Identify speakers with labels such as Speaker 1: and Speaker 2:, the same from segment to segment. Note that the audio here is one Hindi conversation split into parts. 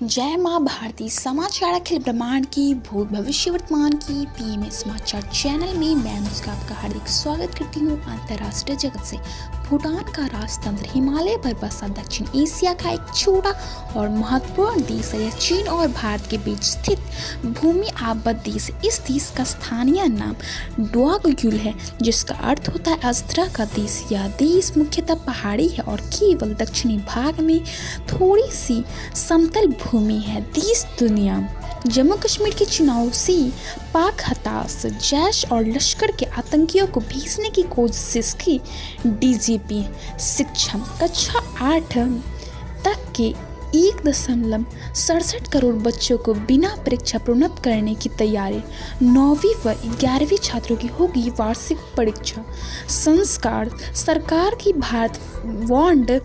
Speaker 1: जय माँ भारती समाचार अखिल ब्रह्मांड की भूत भविष्य वर्तमान की पीएमए समाचार चैनल में मैं अनुष्का आपका हार्दिक स्वागत करती हूँ। अंतर्राष्ट्रीय जगत से भूटान का राजतंत्र हिमालय पर बसा दक्षिण एशिया का एक छोटा और महत्वपूर्ण देश है। यह चीन और भारत के बीच स्थित भूमि आबद्ध देश। इस देश का स्थानीय नाम डुआगयुल है, जिसका अर्थ होता है अस्थरा का देश। यह देश मुख्यतः पहाड़ी है और केवल दक्षिणी भाग में थोड़ी सी समतल भूमि है। देश दुनिया जम्मू कश्मीर के चुनाव से पाक हताश जैश और लश्कर के आतंकियों को भेजने की कोशिश की। डीजीपी शिक्षा कक्षा 8 तक के 1.67 करोड़ बच्चों को बिना परीक्षा प्रोन्नत करने की तैयारी। 9वीं व 11वीं छात्रों की होगी वार्षिक परीक्षा। संस्कार सरकार की भारत बॉन्ड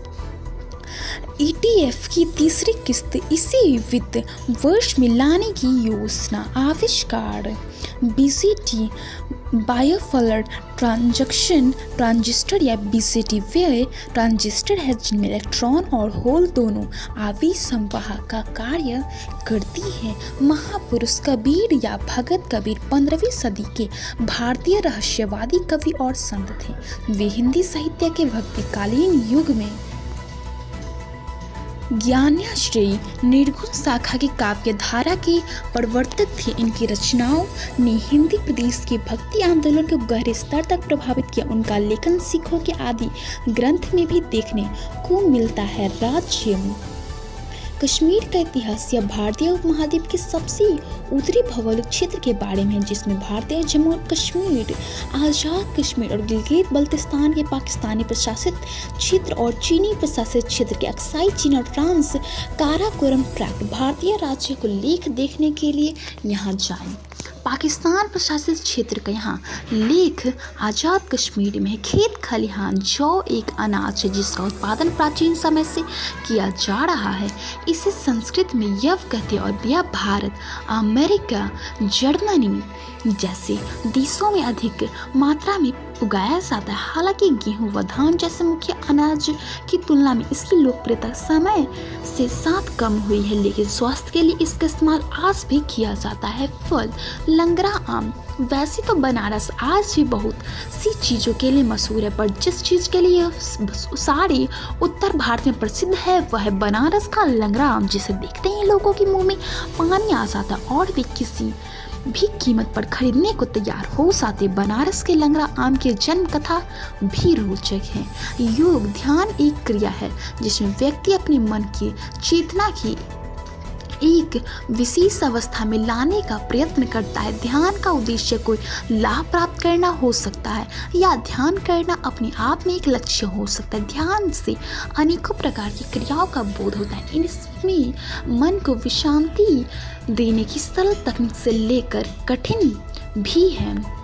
Speaker 1: ETF की तीसरी किस्त इसी वित्त वर्ष में लाने की योजना। आविष्कार BCT बायोफलर ट्रांजिस्टर या BCT वे ट्रांजिस्टर है जिनमें इलेक्ट्रॉन और होल दोनों आवेश संवाहक का कार्य करती है। महापुरुष कबीर या भगत कबीर 15वीं सदी के भारतीय रहस्यवादी कवि और संत थे। वे हिंदी साहित्य के भक्तिकालीन युग में ज्ञानाश्रयी निर्गुण शाखा की काव्य धारा के प्रवर्तक थे। इनकी रचनाओं ने हिंदी प्रदेश के भक्ति आंदोलन को गहरे स्तर तक प्रभावित किया। उनका लेखन सिखों के आदि ग्रंथ में भी देखने को मिलता है। राज्य कश्मीर का इतिहास यह भारतीय उपमहाद्वीप के सबसे उत्तरी भौगोलिक क्षेत्र के बारे में है, जिसमें भारतीय जम्मू कश्मीर, आज़ाद कश्मीर और गिलगित बल्तिस्तान के पाकिस्तानी प्रशासित क्षेत्र और चीनी प्रशासित क्षेत्र के अक्साई चीन और फ्रांस काराकोरम ट्रैक्ट। भारतीय राज्य को लेख देखने के लिए यहाँ जाएं। पाकिस्तान प्रशासित क्षेत्र का यहाँ लेख आज़ाद कश्मीर में है। खेत खलिहान जौ एक अनाज है जिसका उत्पादन प्राचीन समय से किया जा रहा है। इसे संस्कृत में यव कहते हैं और यह भारत, अमेरिका, जर्मनी जैसे देशों में अधिक मात्रा में उगाया जाता है। हालांकि गेहूं व धान जैसे मुख्य अनाज की तुलना में इसकी लोकप्रियता समय से साथ कम हुई है, लेकिन स्वास्थ्य के लिए इसका इस्तेमाल आज भी किया जाता है। फल लंगड़ा आम। वैसे तो बनारस आज भी बहुत सी चीज़ों के लिए मशहूर है, पर जिस चीज़ के लिए सारी उत्तर भारत में प्रसिद्ध है वह है बनारस का लंगड़ा आम, जिसे देखते ही लोगों के मुंह में पानी आ जाता है और वे किसी भी कीमत पर खरीदने को तैयार हो जाते। बनारस के लंगड़ा आम की जन्म कथा भी रोचक है। योग ध्यान एक क्रिया है जिसमें व्यक्ति अपने मन की चेतना की एक विशेष अवस्था में लाने का प्रयत्न करता है। ध्यान का उद्देश्य कोई लाभ प्राप्त करना हो सकता है या ध्यान करना अपने आप में एक लक्ष्य हो सकता है। ध्यान से अनेकों प्रकार की क्रियाओं का बोध होता है। इसमें मन को विश्रांति देने की सरल तकनीक से लेकर कठिन भी है।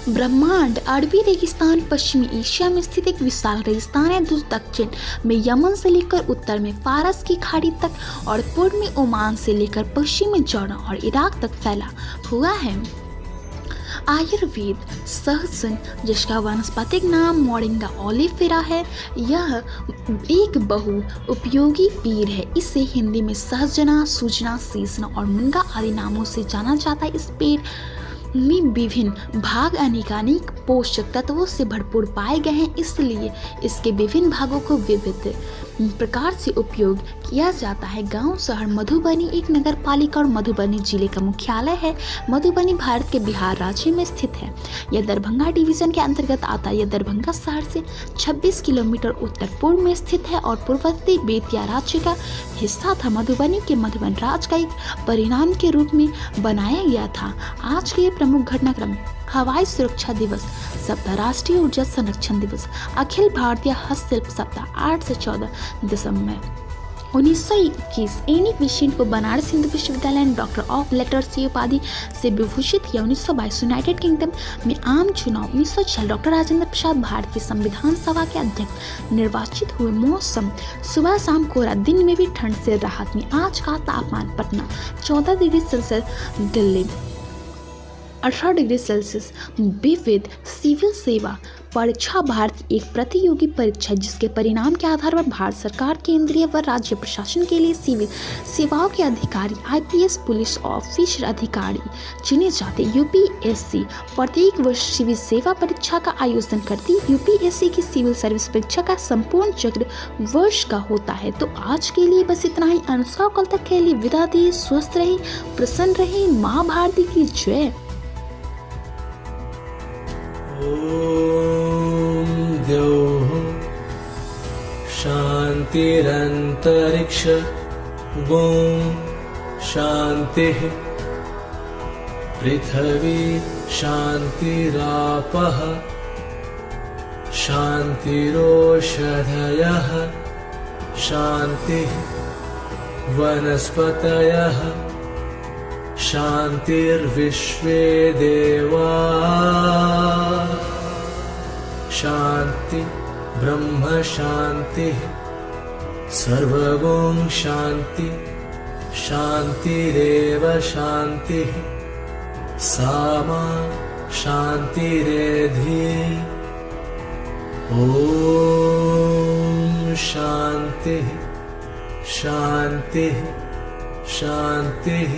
Speaker 1: ब्रह्मांड अरबी रेगिस्तान पश्चिमी एशिया में स्थित एक विशाल रेगिस्तान है जो दक्षिण में यमन से लेकर उत्तर में फारस की खाड़ी तक और पूर्व में ओमान से लेकर पश्चिम में जॉर्डन और इराक तक फैला हुआ है। आयुर्वेद सहसन, जिसका वानस्पतिक नाम मोरिंगा ओलिफेरा है, यह एक बहु उपयोगी पेड़ है। इसे हिंदी में सहजना, सूजना, सीसना और मुनगा आदि नामों से जाना जाता है। इस पेड़ में विभिन्न भाग अनेकानेक पोषक तत्वों से भरपूर पाए गए हैं, इसलिए इसके विभिन्न भागों को विविध प्रकार से उपयोग किया जाता है। गांव शहर मधुबनी एक नगर पालिका और मधुबनी जिले का मुख्यालय है। मधुबनी भारत के बिहार राज्य में स्थित है। यह दरभंगा डिवीजन के अंतर्गत आता है। यह दरभंगा शहर से 26 किलोमीटर उत्तर पूर्व में स्थित है और पूर्ववर्ती बेतिया राज्य का हिस्सा था। मधुबनी के मधुबन राज का एक परिणाम के रूप में बनाया गया था। आज के प्रमुख घटनाक्रम हवाई सुरक्षा दिवस सप्ताह, राष्ट्रीय ऊर्जा संरक्षण दिवस, अखिल भारतीय हस्तशिल्प सप्ताह 8 से 14 दिसंबर 1921। एनी बेसेंट को बनारस हिंदू विश्वविद्यालय ने डॉक्टर ऑफ लेटर्स की उपाधि से विभूषित किया। 1922 यूनाइटेड किंगडम में आम चुनाव। 1906 डॉक्टर राजेंद्र प्रसाद भारत की संविधान सभा के अध्यक्ष निर्वाचित हुए। मौसम सुबह शाम कोहरा, दिन में भी ठंड से राहत में। आज का तापमान Patna 14 degree Celsius, Delhi 18 degree Celsius. विविध सिविल सेवा परीक्षा भारत की एक प्रतियोगी परीक्षा जिसके परिणाम के आधार पर भारत सरकार केंद्रीय व राज्य प्रशासन के लिए सिविल सेवाओं के अधिकारी IPS पुलिस ऑफिसर अधिकारी चुने जाते। UPSC प्रत्येक वर्ष सिविल सेवा परीक्षा का आयोजन करती। UPSC की सिविल सर्विस परीक्षा का संपूर्ण चक्र वर्ष का होता है। तो आज के लिए बस इतना ही। अनुष्का कल तक के लिए विदा दी। स्वस्थ रहे, प्रसन्न रहे। माँ भारती की जय।
Speaker 2: द्यौः शान्तिरन्तरिक्ष गों शान्तिः पृथिवी शान्तिरापः शान्तिरोषधयः शान्तिः वनस्पतयः शान्तिर्विश्वे देवा शान्ति ब्रह्म शान्तिः सर्वगुण शान्ति शान्तिरेव शान्तिः सामा शान्तिरेधि। ॐ शान्तिः शान्तिः शान्तिः।